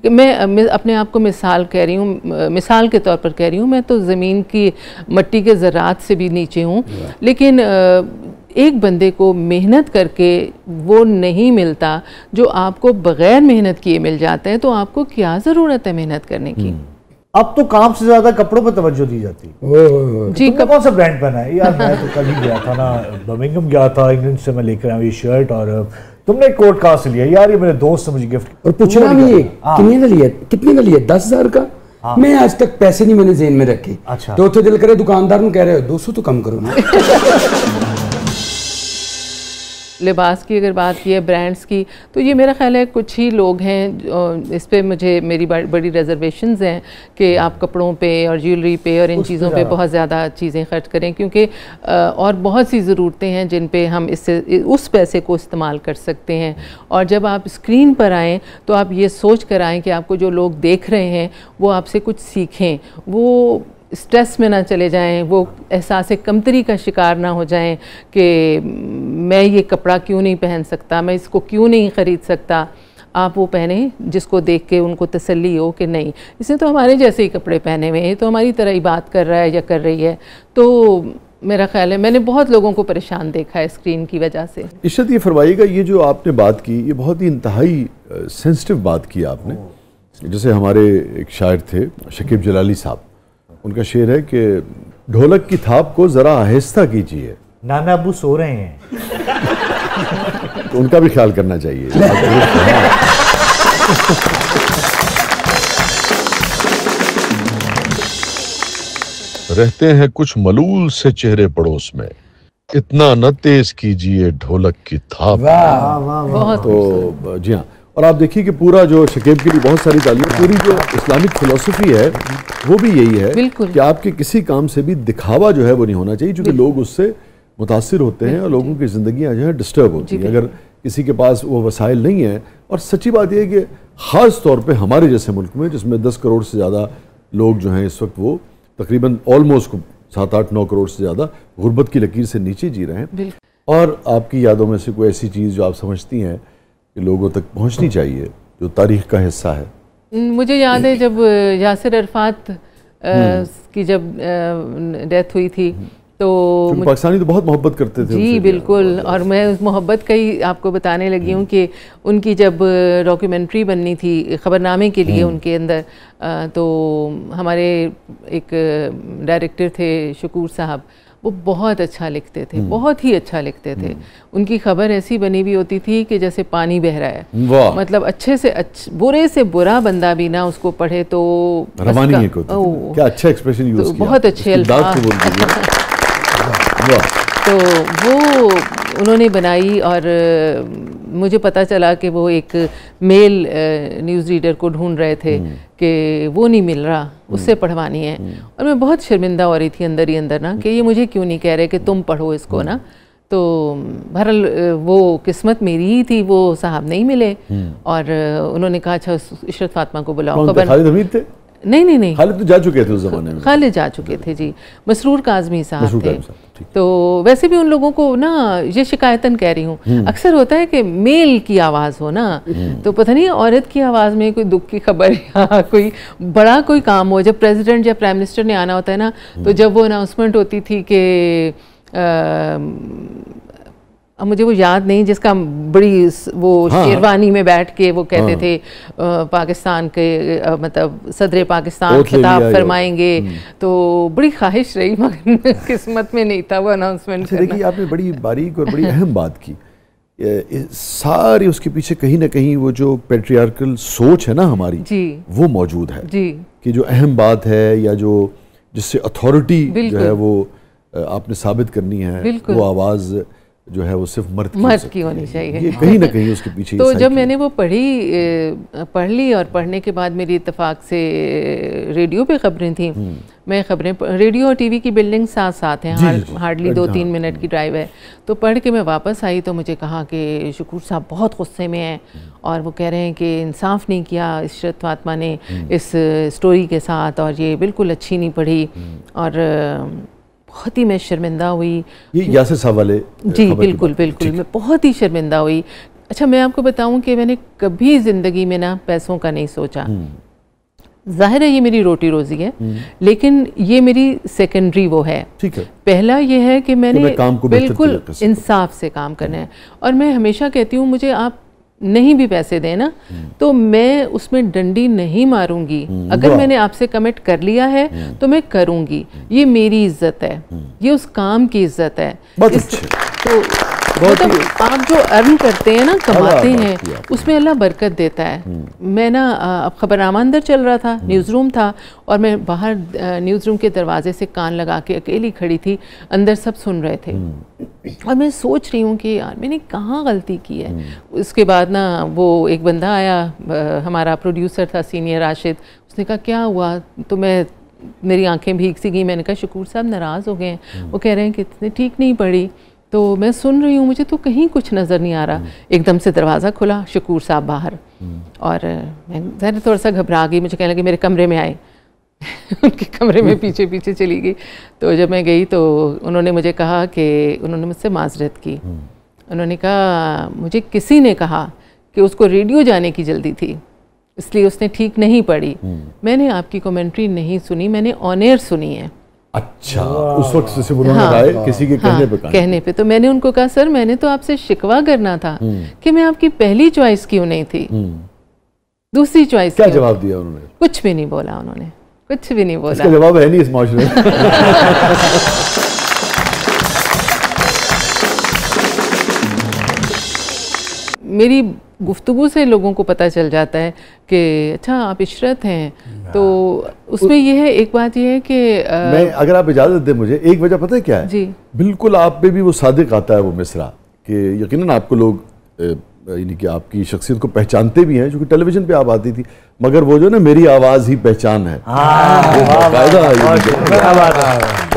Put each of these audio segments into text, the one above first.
कि मैं अपने आप को मिसाल कह रही हूँ, मिसाल के तौर पर कह रही हूँ, मैं तो ज़मीन की मट्टी के ज़रात से भी नीचे हूँ, लेकिन एक बंदे को मेहनत करके वो नहीं मिलता जो आपको बग़ैर मेहनत किए मिल जाता है, तो आपको क्या ज़रूरत है मेहनत करने की। अब तो काम से ज्यादा कपड़ों पर तवज्जो दी जाती है। जी, कौन सा ब्रांड पहना है यार? मैं तो कल ही गया था ना, बर्मिंघम गया था, इंग्लैंड से मैं लेकर आया ये शर्ट, और तुमने एक कोट कहाँ से लिया? यार ये मेरे दोस्त ने मुझे गिफ्ट। और पूछना भी ये कितने का लिया? 10,000 का। मैं आज तक पैसे नहीं मैंने जेन में रखे। अच्छा। तो दिल करे दुकानदार को कह रहे हो 200 तो कम करो ना। लिबास की अगर बात की है, ब्रांड्स की, तो ये मेरा ख्याल है कुछ ही लोग हैं इस पे मेरी बड़ी रिजर्वेशंस हैं कि आप कपड़ों पे और ज्वेलरी पे और इन चीज़ों पे बहुत ज़्यादा चीज़ें खर्च करें, क्योंकि और बहुत सी ज़रूरतें हैं जिन पे हम इससे उस पैसे को इस्तेमाल कर सकते हैं। और जब आप स्क्रीन पर आएँ तो आप ये सोच कर आएँ कि आपको जो लोग देख रहे हैं वो आपसे कुछ सीखें, वो स्ट्रेस में ना चले जाएं, वो एहसास कमतरी का शिकार ना हो जाएं कि मैं ये कपड़ा क्यों नहीं पहन सकता, मैं इसको क्यों नहीं ख़रीद सकता। आप वो पहने जिसको देख के उनको तसल्ली हो कि नहीं, इसने तो हमारे जैसे ही कपड़े पहने हुए हैं, तो हमारी तरह ही बात कर रहा है या कर रही है। तो मेरा ख्याल है मैंने बहुत लोगों को परेशान देखा है स्क्रीन की वजह से। इशरत, ये फरमाइएगा, ये जो आपने बात की ये बहुत ही इंतहाई सेंसिटिव बात की आपने। जैसे हमारे एक शायर थे शकीब जलाली साहब, उनका शेर है कि ढोलक की थाप को जरा आहिस्ता कीजिए, नाना अबू सो रहे हैं। तो उनका भी ख्याल करना चाहिए। रहते हैं कुछ मलूल से चेहरे पड़ोस में, इतना न तेज कीजिए ढोलक की थाप। तो जी हाँ, और आप देखिए कि पूरा जो शकीब के लिए बहुत सारी तालीम, पूरी जो इस्लामिक फिलॉसफी है वो भी यही है कि आपके किसी काम से भी दिखावा जो है वो नहीं होना चाहिए, क्योंकि लोग उससे मुतासिर होते हैं और लोगों की ज़िंदगियाँ जो है डिस्टर्ब होती हैं अगर किसी के पास वो वसाइल नहीं है। और सच्ची बात यह है कि ख़ास तौर पे हमारे जैसे मुल्क में, जिसमें 10 करोड़ से ज़्यादा लोग जो हैं इस वक्त, वो तकरीबन ऑलमोस्ट 7-8-9 करोड़ से ज़्यादा गुर्बत की लकीर से नीचे जी रहे हैं। और आपकी यादों में से कोई ऐसी चीज़ जो आप समझती हैं कि लोगों तक पहुंचनी चाहिए, जो तारीख का हिस्सा है? मुझे याद है जब यासिर अरफात की जब डेथ हुई थी, तो पाकिस्तानी तो बहुत मोहब्बत करते थे। जी बिल्कुल, और मैं उस मोहब्बत का ही आपको बताने लगी हूँ कि उनकी जब डॉक्यूमेंट्री बननी थी खबरनामे के लिए उनके अंदर, तो हमारे एक डायरेक्टर थे शकूर साहब, वो बहुत अच्छा लिखते थे, बहुत ही अच्छा लिखते थे। उनकी खबर ऐसी बनी हुई होती थी कि जैसे पानी बह रहा है, मतलब अच्छे से बुरे से बुरा बंदा भी ना उसको पढ़े तो रवानी है। क्या अच्छा एक्सप्रेशन यूज किया, बहुत अच्छे अल्फाज। तो वो उन्होंने बनाई, और मुझे पता चला कि वो एक मेल न्यूज़ रीडर को ढूंढ रहे थे कि वो नहीं मिल रहा, उससे पढ़वानी है। और मैं बहुत शर्मिंदा हो रही थी अंदर ही अंदर ना कि ये मुझे क्यों नहीं कह रहे कि तुम पढ़ो इसको ना। तो बहरहाल वो किस्मत मेरी ही थी, वो साहब नहीं मिले, और उन्होंने कहा अच्छा इशरत फातिमा को बुलाओ। खालिद हमीद थे? नहीं, खालिद तो जा चुके थे उस ज़माने में। खालिद जा चुके थे जी, मसरूर काज़मी साहब थे। तो वैसे भी उन लोगों को ना, ये शिकायतन कह रही हूँ, अक्सर होता है कि मेल की आवाज़ हो ना, तो पता नहीं औरत की आवाज़ में कोई दुख की खबर या कोई बड़ा कोई काम हो, जब प्रेसिडेंट या प्राइम मिनिस्टर ने आना होता है ना, तो जब वो अनाउंसमेंट होती थी कि मुझे वो याद नहीं, जिसका बड़ी वो शेरवानी में बैठ के वो कहते थे पाकिस्तान के मतलब सदर पाकिस्तान खिताब फरमाएंगे, तो बड़ी ख्वाहिश रही, मगर किस्मत में नहीं था वो अनाउंसमेंट करना। देखिए आपने बड़ी बारीक और बड़ी अहम बात की, सारी उसके पीछे कहीं ना कहीं वो जो पेट्रियार्कल सोच है ना हमारी जी, वो मौजूद है जी, कि जो अहम बात है या जो जिससे अथॉरिटी जो है वो आपने साबित करनी है, वो आवाज़ जो है वो सिर्फ मर्द की होनी चाहिए, ये कहीं ना कहीं उसके पीछे। तो जब मैंने वो पढ़ ली, और पढ़ने के बाद मेरी इत्तेफाक से रेडियो पे खबरें थी, मैं खबरें, रेडियो और टीवी की बिल्डिंग साथ साथ हैं, हार्डली 2-3 मिनट की ड्राइव है। तो पढ़ के मैं वापस आई तो मुझे कहा कि शकूर साहब बहुत गुस्से में हैं, और वो कह रहे हैं कि इंसाफ नहीं किया इशरत फातिमा ने इस स्टोरी के साथ, और ये बिल्कुल अच्छी नहीं पढ़ी, और बहुत ही मैं शर्मिंदा हुई। ये यासिर साहब वाले? जी बिल्कुल, मैं बहुत ही शर्मिंदा हुई। अच्छा, मैं आपको बताऊं कि मैंने कभी ज़िंदगी में ना पैसों का नहीं सोचा। जाहिर है ये मेरी रोटी रोजी है, लेकिन ये मेरी सेकेंडरी वो है। ठीक है। पहला ये है कि मैंने काम को बिल्कुल इंसाफ से काम करना है। और मैं हमेशा कहती हूँ, मुझे आप नहीं भी पैसे दें ना, तो मैं उसमें डंडी नहीं मारूंगी। अगर मैंने आपसे कमिट कर लिया है तो मैं करूंगी। ये मेरी इज्जत है, ये उस काम की इज्जत है। तो मतलब आप जो अर्न करते हैं ना, कमाते हैं, उसमें अल्लाह बरकत देता है। मैं ना अब खबरनामा अंदर चल रहा था, न्यूज़ रूम था, और मैं बाहर न्यूज़ रूम के दरवाजे से कान लगा के अकेली खड़ी थी, अंदर सब सुन रहे थे। और मैं सोच रही हूँ कि यार मैंने कहाँ गलती की है। उसके बाद ना वो एक बंदा आया, हमारा प्रोड्यूसर था सीनियर राशिद, उसने कहा क्या हुआ? तो मेरी आंखें भीग सी गई। मैंने कहा शकूर साहब नाराज़ हो गए हैं। वो कह रहे हैं कि इतनी ठीक नहीं पड़ी। तो मैं सुन रही हूँ, मुझे तो कहीं कुछ नज़र नहीं आ रहा। एकदम से दरवाज़ा खुला, शकूर साहब बाहर, और मैं थोड़ा सा घबरा गई। मुझे कहने लगे मेरे कमरे में आए। उनके कमरे में पीछे पीछे चली गई। तो जब मैं गई तो उन्होंने मुझे कहा कि उन्होंने मुझसे माजरत की। उन्होंने कहा मुझे किसी ने कहा कि उसको रेडियो जाने की जल्दी थी, इसलिए उसने ठीक नहीं पढ़ी। मैंने आपकी कमेंट्री नहीं सुनी, मैंने ऑन एयर सुनी है। अच्छा, उस वक्त से उन्होंने कहा किसी के कहने पे तो मैंने उनको कहा सर मैंने तो आपसे शिकवा करना था कि मैं आपकी पहली चॉइस क्यों नहीं थी, दूसरी चॉइस। क्या जवाब दिया उन्होंने? कुछ भी नहीं बोला उन्होंने, कुछ भी नहीं बोला। इसका जवाब है नहीं इस माशरे में। मेरी गुफ्तगू से लोगों को पता चल जाता है कि अच्छा आप इशरत हैं। तो उसमें यह है, एक बात यह है कि मैं, अगर आप इजाज़त दें मुझे, एक वजह पता है क्या है जी, बिल्कुल आप पे भी वो सादिक आता है वो मिसरा कि यकीनन आपको लोग यानी कि आपकी शख्सियत को पहचानते भी हैं, क्योंकि टेलीविजन पे आप आती थी, मगर वो जो ना मेरी आवाज़ ही पहचान है, वो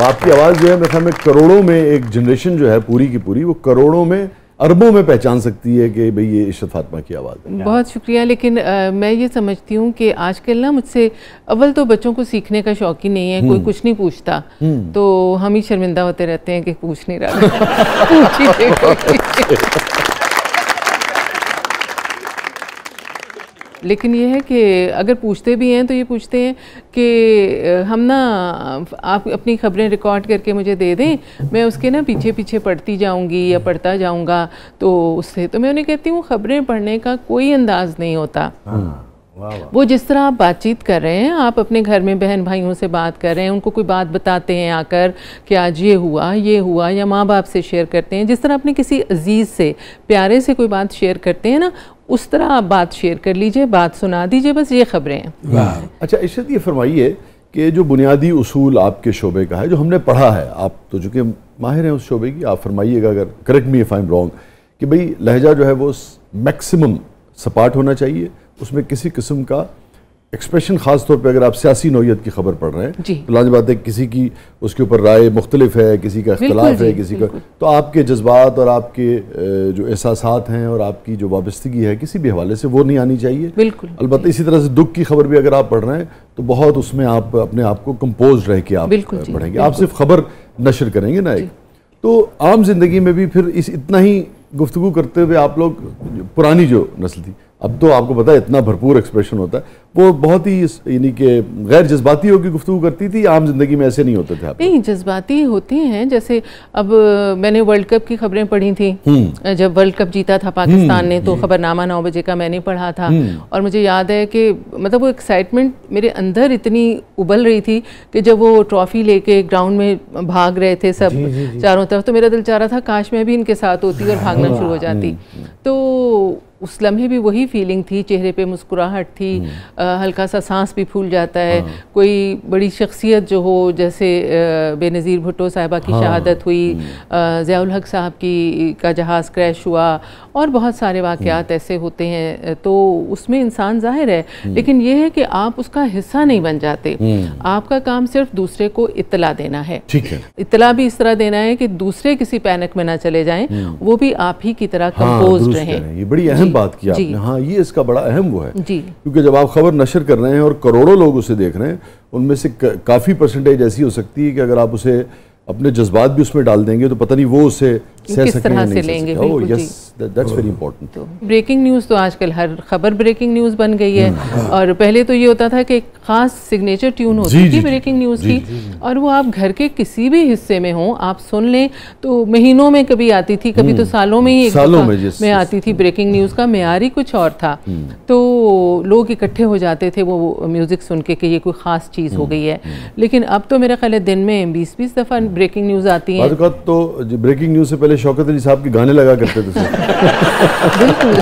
आपकी आवाज़ जो है मेरे ख्याल में करोड़ों में, एक जनरेशन जो है पूरी की पूरी, वो करोड़ों में अरबों में पहचान सकती है कि भाई ये इशरत फातिमा की आवाज़ है। बहुत शुक्रिया। लेकिन मैं ये समझती हूँ कि आजकल ना मुझसे अव्वल तो बच्चों को सीखने का शौक ही नहीं है, कोई कुछ नहीं पूछता, तो हम ही शर्मिंदा होते रहते हैं कि पूछ नहीं रहा। लेकिन ये है कि अगर पूछते भी हैं तो ये पूछते हैं कि हम ना आप अपनी खबरें रिकॉर्ड करके मुझे दे दें, मैं उसके ना पीछे पीछे पढ़ती जाऊंगी या पढ़ता जाऊंगा, तो उससे तो मैं उन्हें कहती हूँ खबरें पढ़ने का कोई अंदाज़ नहीं होता। वो जिस तरह आप बातचीत कर रहे हैं, आप अपने घर में बहन भाइयों से बात कर रहे हैं, उनको कोई बात बताते हैं आकर कि आज ये हुआ, या माँ बाप से शेयर करते हैं, जिस तरह अपने किसी अजीज़ से, प्यारे से कोई बात शेयर करते हैं ना, उस तरह आप बात शेयर कर लीजिए, बात सुना दीजिए, बस ये खबरें हैं। अच्छा इशरत, ये फरमाइए कि जो बुनियादी उसूल आपके शोबे का है, जो हमने पढ़ा है, आप तो चूँकि माहिर हैं उस शोबे की, आप फरमाइएगा अगर correct me if I am wrong, कि भाई लहजा जो है वो मैक्सिमम सपाट होना चाहिए, उसमें किसी किस्म का एक्सप्रेशन, ख़ास तौर पे अगर आप सियासी नौयत की खबर पढ़ रहे हैं तो लाज़िम बात है किसी की उसके ऊपर राय मुख्तलिफ है, किसी का इख्तलाफ है, किसी का, तो आपके जज्बात और आपके जो एहसासात हैं और आपकी जो वाबस्तगी है किसी भी हवाले से वो नहीं आनी चाहिए। बिल्कुल। अलबत्ता इसी तरह से दुख की खबर भी अगर आप पढ़ रहे हैं तो बहुत उसमें आप अपने आप को कंपोज रह के आप पढ़ेंगे, आप सिर्फ खबर नशर करेंगे ना एक। तो आम जिंदगी में भी फिर इतना ही गुफ्तगू करते हुए आप लोग, पुरानी जो नस्ल थी, अब तो आपको पता है इतना भरपूर एक्सप्रेशन होता है, वो बहुत ही यानी कि गैर जज्बाती होकर गुफ्तगू करती थी, आम जिंदगी में ऐसे नहीं होते थे आप? नहीं, जज्बाती होती हैं। जैसे अब मैंने वर्ल्ड कप की खबरें पढ़ी थी, जब वर्ल्ड कप जीता था पाकिस्तान ने, तो खबरनामा 9 बजे का मैंने पढ़ा था, और मुझे याद है कि मतलब वो एक्साइटमेंट मेरे अंदर इतनी उबल रही थी कि जब वो ट्रॉफी लेके ग्राउंड में भाग रहे थे सब चारों तरफ, तो मेरा दिल चाह रहा था काश मैं भी इनके साथ होती और भागना शुरू हो जाती। तो उस लम्हे भी वही फीलिंग थी, चेहरे पे मुस्कुराहट थी, हल्का सा सांस भी फूल जाता है। कोई बड़ी शख्सियत जो हो, जैसे बेनज़ीर भुट्टो साहिबा की शहादत हुई, ज़ियाउल हक साहब का जहाज़ क्रैश हुआ, और बहुत सारे वाक़यात ऐसे होते हैं, तो उसमें इंसान ज़ाहिर है, लेकिन ये है कि आप उसका हिस्सा नहीं बन जाते। आपका काम सिर्फ दूसरे को इत्तला देना है। ठीक है। इत्तला भी इस तरह देना है कि दूसरे किसी पैनिक में ना चले जाएं, वो भी आप ही की तरह कंपोज्ड रहें। ये बड़ी अहम बात की आपने। हाँ, ये इसका बड़ा अहम वो है जी, क्योंकि जब आप खबर नशर कर रहे हैं और करोड़ों लोग उसे देख रहे हैं, उनमें से काफ़ी परसेंटेज ऐसी हो सकती है कि अगर आप उसे अपने जज्बात भी उसमें डाल देंगे तो पता नहीं वो उसे किस तरह से लेंगे। तो ब्रेकिंग न्यूज़ तो आजकल हर खबर ब्रेकिंग न्यूज़ बन गई है। और पहले तो ये होता था कि एक खास सिग्नेचर ट्यून होती थी ब्रेकिंग न्यूज़ की, और वो आप घर के किसी भी हिस्से में हो आप सुन लें तो महीनों में कभी आती थी, कभी तो सालों में ही एक में आती थी। ब्रेकिंग न्यूज़ का मेयार ही कुछ और था, तो लोग इकट्ठे हो जाते थे वो म्यूज़िक सुन के कि ये कोई ख़ास चीज़ हो गई है। लेकिन अब तो मेरा ख्याल है दिन में 20-20 दफ़ा ब्रेकिंग न्यूज़ आती है। तो ब्रेकिंग न्यूज़ से पहले शौकत अली साहब के गाने लगा करते थे। बिल्कुल